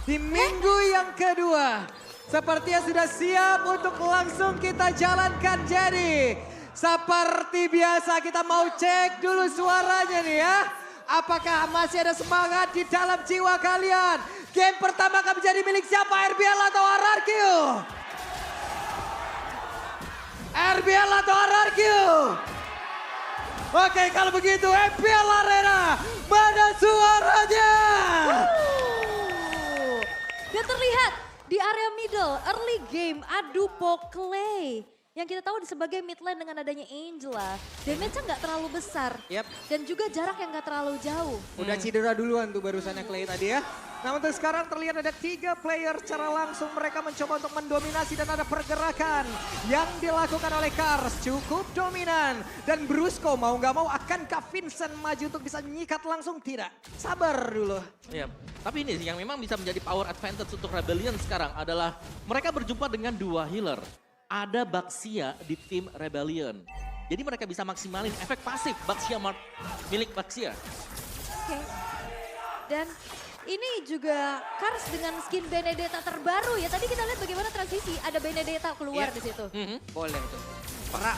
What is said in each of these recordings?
di minggu yang kedua. Sepertinya sudah siap untuk langsung kita jalankan. Jadi seperti biasa kita mau cek dulu suaranya nih ya. Apakah masih ada semangat di dalam jiwa kalian? Game pertama akan menjadi milik siapa? RBL atau RRQ? RBL atau RRQ? Oke, kalau begitu RBL Arena, mana suaranya? Dan terlihat di area middle, early game adu Pokle. Yang kita tahu sebagai mid lane dengan adanya Angela, damage-nya nggak terlalu besar. Yap. Dan juga jarak yang nggak terlalu jauh. Udah cedera duluan tuh barusannya Clay tadi ya. Namun untuk sekarang terlihat ada 3 player secara langsung mereka mencoba untuk mendominasi dan ada pergerakan yang dilakukan oleh Kars cukup dominan. Dan Brusco mau nggak mau akankah Vincent maju untuk bisa nyikat langsung? Tidak, sabar dulu. Ya, tapi ini sih yang memang bisa menjadi power advantage untuk Rebellion sekarang adalah mereka berjumpa dengan 2 healer. Ada Baxia di tim Rebellion. Jadi mereka bisa maksimalin efek pasif Baxia milik Baxia. Oke. Dan ini juga Kars dengan skin Benedetta terbaru ya. Tadi kita lihat bagaimana transisi, ada Benedetta keluar Iya. di situ. Boleh tuh.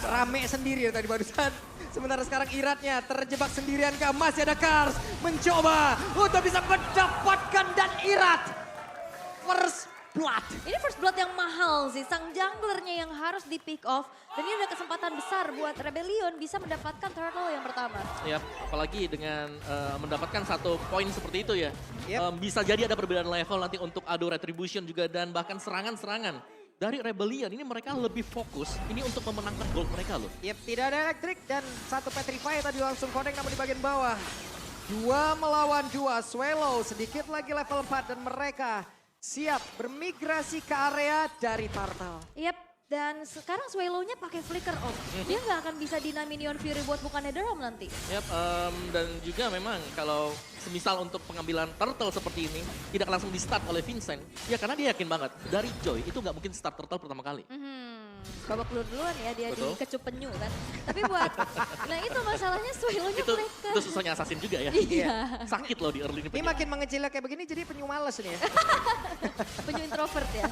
Rame sendiri ya tadi barusan. Sementara sekarang Iratnya terjebak sendirian ke masih ada Kars mencoba untuk bisa mendapatkan dan Irat first blood. Ini first blood yang mahal sih, sang junglernya yang harus di pick off. Dan ini ada kesempatan besar buat Rebellion bisa mendapatkan turtle yang pertama. Ya, apalagi dengan mendapatkan 1 poin seperti itu ya. Yep. Bisa jadi ada perbedaan level nanti untuk adu retribution juga dan bahkan serangan-serangan. Dari Rebellion ini mereka lebih fokus ini untuk memenangkan gold mereka loh. Yep, tidak ada elektrik dan 1 Petrify tadi langsung connect namun di bagian bawah. 2 melawan 2, Swallow sedikit lagi level 4 dan mereka siap bermigrasi ke area dari Turtle. Yap, dan sekarang Swallow-nya pakai flicker off. Dia nggak akan bisa deny Minion Fury buat bukan Netherrealm nanti. Yap, dan juga memang kalau semisal untuk pengambilan turtle seperti ini tidak langsung di start oleh Vincent, ya karena dia yakin banget dari Joy itu nggak mungkin start turtle pertama kali. Babak belur duluan ya dia Betul. di kecup penyu kan. Tapi buat, nah itu masalahnya Swallow-nya itu flicker. itu susahnya assassin juga ya. Iya. Sakit loh di early ini. Ini makin mengecil kayak begini jadi penyu males nih ya. Penyu introvert ya.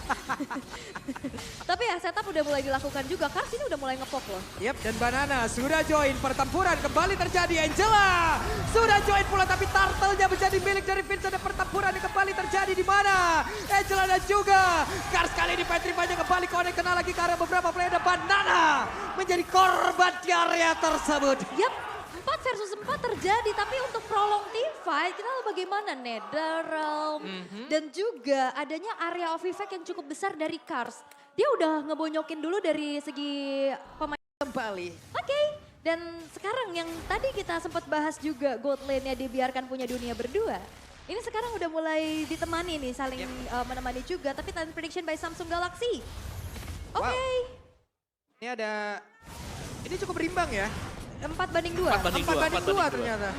Tapi ya setup udah mulai dilakukan juga. Kars ini udah mulai ngepok loh. Yep, dan Banana sudah join pertempuran kembali terjadi. Angela sudah join pula tapi turtle-nya menjadi milik dari Vincent dan pertempuran yang kembali terjadi di mana? Angela dan juga Kars kali ini Petrify-nya kembali connect kena lagi karena beberapa player dan Banana menjadi korban di area tersebut. Yap, 4 versus 4 terjadi. Tapi untuk prolong team fight, kita tahu bagaimana Netherrealm. Dan juga adanya area of effect yang cukup besar dari Kars. Dia udah ngebonyokin dulu dari segi pemain. Kembali. Oke, dan sekarang yang tadi kita sempat bahas juga gold lane-nya dibiarkan punya dunia berdua. Ini sekarang udah mulai ditemani nih, saling menemani juga. Tapi talent prediction by Samsung Galaxy. Oke, Wow. Ini ada, ini cukup berimbang ya. 4-2. 4-2 ternyata.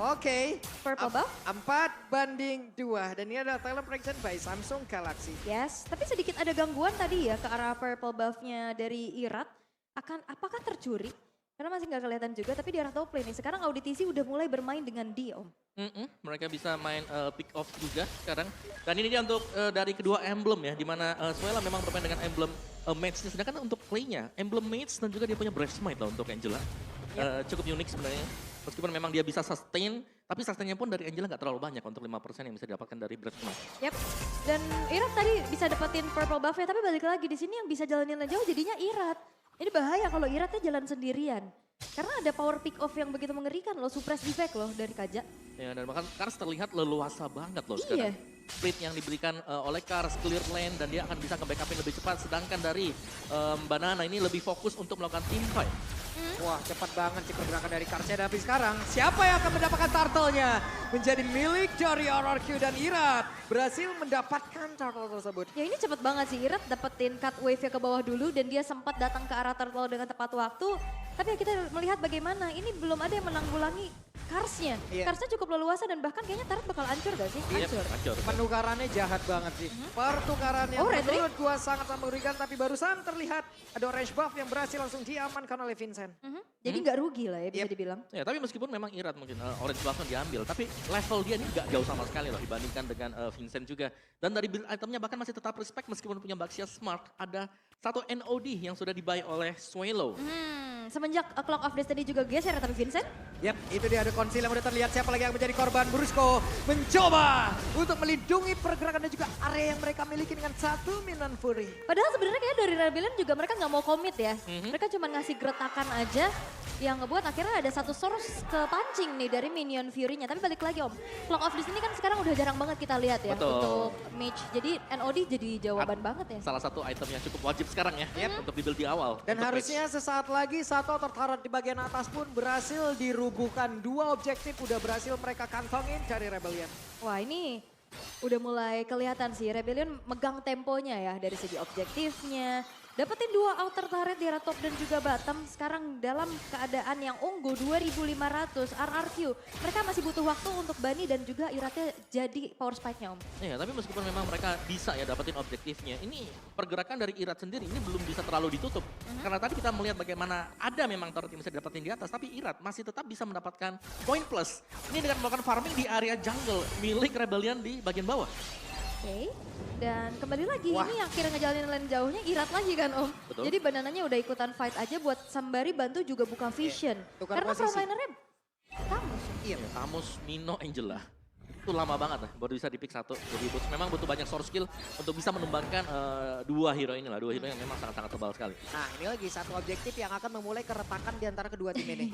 Oke. Purple buff. 4-2 dan ini adalah talent prediction by Samsung Galaxy. Yes, tapi sedikit ada gangguan tadi ya ke arah purple buff-nya dari Irat. Apakah tercuri? Karena masih nggak kelihatan juga, tapi di arah top lane nih. Sekarang Auditisi udah mulai bermain dengan dia, Om. Mereka bisa main pick off juga sekarang. Dan ini dia untuk dari kedua emblem ya, di mana Swella memang bermain dengan emblem mage-nya. Sedangkan untuk play-nya, emblem mage dan juga dia punya breastmite loh untuk Angela. Cukup unik sebenarnya. Meskipun memang dia bisa sustain, tapi sustainnya pun dari Angela nggak terlalu banyak untuk 5% yang bisa didapatkan dari breastmite. Yap, dan Irat tadi bisa dapetin purple buff-nya, tapi balik lagi di sini yang bisa jalanin jauh jadinya Irat. Ini bahaya kalau Iratnya jalan sendirian. Karena ada power pick off yang begitu mengerikan loh, suppress defect loh dari Kaja. Ya, dan bahkan Kars terlihat leluasa banget loh Iya. sekarang. Split yang diberikan oleh Kars, clear lane dan dia akan bisa nge-backupin lebih cepat. Sedangkan dari Banana ini lebih fokus untuk melakukan team fight. Wah, cepat banget sih pergerakan dari Karsnya. Tapi sekarang siapa yang akan mendapatkan turtle-nya? Menjadi milik dari RRQ dan Irat. Berhasil mendapatkan turtle tersebut. Ya ini cepet banget sih, Irat dapetin cut wave-nya ke bawah dulu dan dia sempat datang ke arah turtle dengan tepat waktu. Tapi ya kita melihat bagaimana ini belum ada yang menanggulangi Karsnya. Iya. Karsnya cukup leluasa dan bahkan kayaknya Turret bakal hancur gak sih? Iya, Hancur. hancur. Penukarannya jahat banget sih. Pertukaran yang Oh, Red menurut gua sangat mengerikan, tapi barusan terlihat ada orange buff yang berhasil langsung diamankan oleh Vincent. Jadi nggak rugi lah ya bisa Yep. dibilang. Ya, tapi meskipun memang Irat mungkin orange buff diambil, tapi level dia ini nggak jauh sama sekali loh dibandingkan dengan Vincent juga. Dan dari build itemnya bahkan masih tetap respect meskipun punya Baxia Smart. Ada satu NOD yang sudah dibuy oleh Swallow. Semenjak Clock of Destiny juga geser tapi Vincent. Yap, itu dia ada konsil yang udah terlihat siapa lagi yang menjadi korban. Brusco mencoba untuk melindungi pergerakan dan juga area yang mereka miliki dengan satu Minan Fury. Padahal sebenarnya kayak dari Rebellion juga mereka nggak mau komit ya. Mereka cuma ngasih geretakan aja yang ngebuat akhirnya ada satu source kepancing nih dari minion Fury-nya. Tapi balik lagi Om, Clock of Destiny kan sekarang udah jarang banget kita lihat ya Betul. untuk mage. Jadi NOD jadi jawaban banget ya. Salah satu item yang cukup wajib sekarang ya untuk di build di awal. Dan untuk harusnya sesaat lagi satu outer turret di bagian atas pun berhasil dirubuhkan. Dua objektif udah berhasil mereka kantongin dari Rebellion. Wah ini udah mulai kelihatan sih Rebellion megang temponya ya dari segi objektifnya. Dapetin dua outer turret di arah top dan juga bottom. Sekarang dalam keadaan yang unggul 2500 RRQ. Mereka masih butuh waktu untuk Bani dan juga Iratnya jadi power spike-nya Om. Iya, tapi meskipun memang mereka bisa ya dapetin objektifnya, ini pergerakan dari Irat sendiri ini belum bisa terlalu ditutup. Karena tadi kita melihat bagaimana ada memang turret yang bisa didapetin di atas, tapi Irat masih tetap bisa mendapatkan poin plus. Ini dengan melakukan farming di area jungle milik Rebellion di bagian bawah. Oke, dan kembali lagi Wah. ini yang kira ngejalanin lane jauhnya Irat lagi kan Om. Betul. Jadi banananya udah ikutan fight aja buat Sambari bantu juga buka vision. tukar Karena posisi. frontlinernya Tamus. Iya. Tamus, Mino, Angela. Itu lama banget lah, baru bisa di-pick satu. Jadi memang butuh banyak source skill untuk bisa menumbangkan dua hero ini lah. Dua hero yang memang sangat-sangat tebal sekali. Nah ini lagi satu objektif yang akan memulai keretakan di antara kedua tim ini.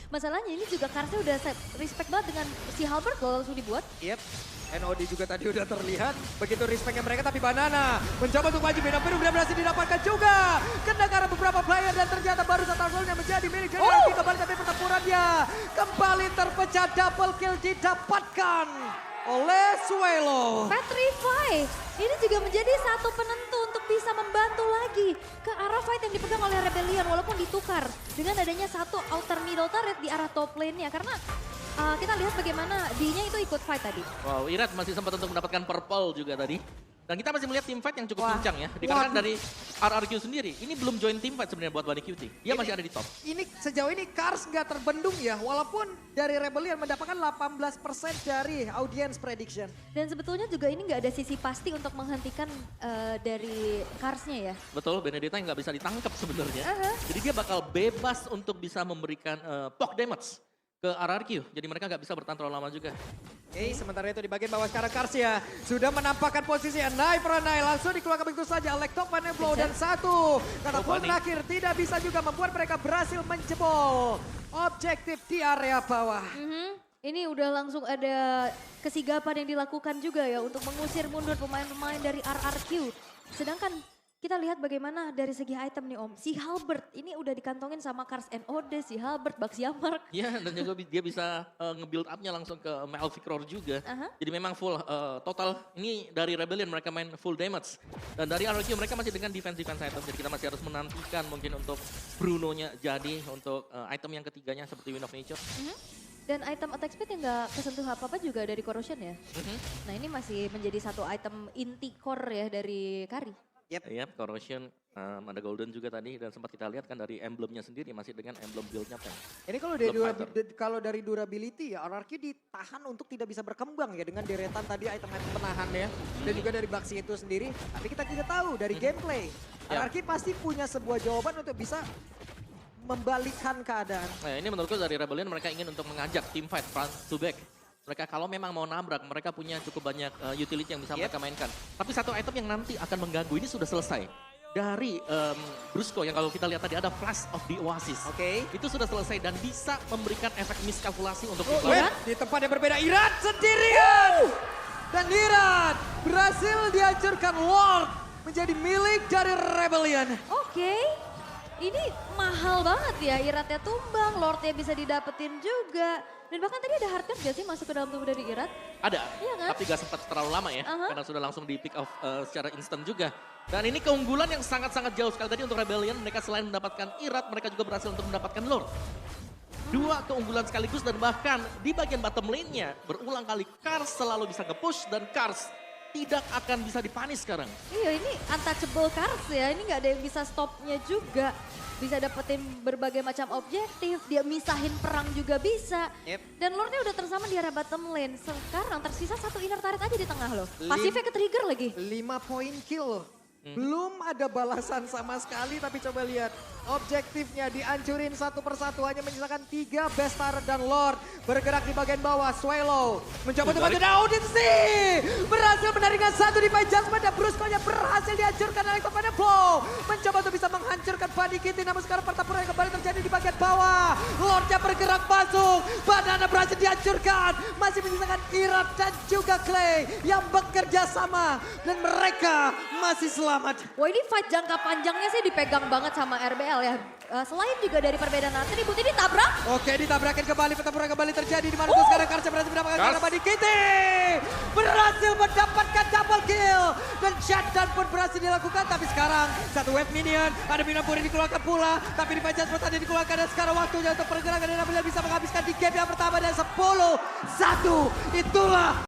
Masalahnya ini juga Karsnya udah respect banget dengan si Halbert loh langsung dibuat. Yep. NOD juga tadi udah terlihat. Begitu respectnya mereka tapi Banana mencoba untuk maju. Minan Fury udah berhasil didapatkan juga. Kena karena beberapa player dan ternyata baru satu yang menjadi milik jadi Arki kembali tapi pertempurannya kembali terpecah. Double kill didapatkan oleh Swallow. Petrify, ini juga menjadi satu penentu untuk bisa membantu lagi ke arah fight yang dipegang oleh Rebellion walaupun ditukar dengan adanya satu outer middle turret di arah top lane-nya karena kita lihat bagaimana D-nya itu ikut fight tadi. Wow, Irat masih sempat untuk mendapatkan purple juga tadi. Dan kita masih melihat team fight yang cukup Wah. pincang ya. Dikarenakan dari RRQ sendiri, ini belum join team fight sebenarnya buat Bunny QT. Dia masih ada di top. Ini sejauh ini Kars nggak terbendung ya. Walaupun dari Rebellion mendapatkan 18% dari audience prediction. Dan sebetulnya juga ini nggak ada sisi pasti untuk menghentikan dari Karsnya ya. Betul, Benedetta yang nggak bisa ditangkap sebenarnya. Aha. Jadi dia bakal bebas untuk bisa memberikan poke damage ke RRQ. Jadi mereka nggak bisa bertahan terlalu lama juga. Oke, sementara itu di bagian bawah sekarang Karsia sudah menampakkan posisi Knife Ranai langsung dikeluarkan begitu saja Electop Panel Blow dan satu kata pun Bunny. terakhir tidak bisa juga membuat mereka berhasil menjebol objektif di area bawah. Ini udah langsung ada kesigapan yang dilakukan juga ya untuk mengusir mundur pemain-pemain dari RRQ. Sedangkan kita lihat bagaimana dari segi item nih Om. Si Halbert ini udah dikantongin sama Kars NOD, si Halbert, Baxiamark. Iya, dan juga dia bisa nge-build up-nya langsung ke Malphite juga. Aha. Jadi memang full total. Ini dari Rebellion mereka main full damage. Dan dari RRQ mereka masih dengan defense item. Jadi kita masih harus menantikan mungkin untuk Bruno-nya jadi untuk item yang ketiganya seperti Wind of Nature. Dan item attack speed yang gak kesentuh apa-apa juga dari Corrosion ya. Nah ini masih menjadi satu item inti core ya dari Kari. Iya, Corrosion, ada Golden juga tadi. Dan sempat kita lihat kan dari emblemnya sendiri masih dengan emblem build-nya Pen. Ini kalau dari, Belum fighter. kalau dari durability ya RRQ ditahan untuk tidak bisa berkembang ya dengan deretan tadi item-item penahan ya. Dan juga dari Baxi itu sendiri. Tapi kita tidak tahu dari gameplay. Ya. RRQ pasti punya sebuah jawaban untuk bisa membalikkan keadaan. Nah, ini menurutku dari Rebellion mereka ingin untuk mengajak team fight front to back. Mereka kalau memang mau nabrak, mereka punya cukup banyak utility yang bisa mereka mainkan. Tapi satu item yang nanti akan mengganggu ini sudah selesai. Dari Brusco yang kalau kita lihat tadi ada Flash of the Oasis. Oke. Itu sudah selesai dan bisa memberikan efek miskalkulasi untuk Oh, tim lawan. di tempat yang berbeda Irat sendirian. Dan Irat berhasil dihancurkan Lord menjadi milik dari Rebellion. Oke, ini mahal banget ya Iratnya tumbang, Lordnya bisa didapetin juga. Dan bahkan tadi ada hard guard gak sih masuk ke dalam tubuh dari Irat? Ada, Iya kan? tapi gak sempat terlalu lama ya, Aha. karena sudah langsung di pick off secara instan juga. Dan ini keunggulan yang sangat-sangat jauh sekali tadi untuk Rebellion, mereka selain mendapatkan Irat, mereka juga berhasil untuk mendapatkan Lord. Dua keunggulan sekaligus dan bahkan di bagian bottom lane-nya, berulang kali Kars selalu bisa nge-push dan Kars tidak akan bisa dipanis sekarang. Iya ini untouchable Kars ya, ini gak ada yang bisa stopnya juga. Bisa dapetin berbagai macam objektif, dia misahin perang juga bisa. Yep. Dan Lordnya udah tersama di area bottom lane. Sekarang tersisa satu inner turret aja di tengah loh. Lim- Pasifnya ke-trigger lagi. 5 poin kill. Belum ada balasan sama sekali, tapi coba lihat. Objektifnya dihancurin satu persatu, hanya menyisakan 3 best turret dan Lord. Bergerak di bagian bawah, Swallow mencoba untuk bantu Audin sih. Berhasil menaringkan satu di Judgment dan Brusco-nya berhasil dihancurkan oleh Command Flow. Mencoba untuk bisa menghancurkan Buddy Kitty, namun sekarang pertempuran yang kembali terjadi di bagian bawah. Lordnya bergerak masuk, Banana berhasil dihancurkan. Masih menyisakan Irat dan juga Clay yang bekerja sama. Dan mereka masih selamat. Wah ini fight jangka panjangnya sih dipegang banget sama RBL ya. Selain juga dari perbedaan atribut ini tabrak. Oke, ditabrakin kembali, pertempuran kembali terjadi di mana tuh sekarang Karsa berhasil mendapatkan Kars. karena Buddy Kitty. Berhasil mendapatkan double kill. Dan shutdown pun berhasil dilakukan, tapi sekarang satu wave minion, ada minion pun dikeluarkan pula, tapi di Pajas tadi dikeluarkan dan sekarang waktunya untuk pergerakan dan apabila bisa menghabiskan di game yang pertama dan 10-1. Itulah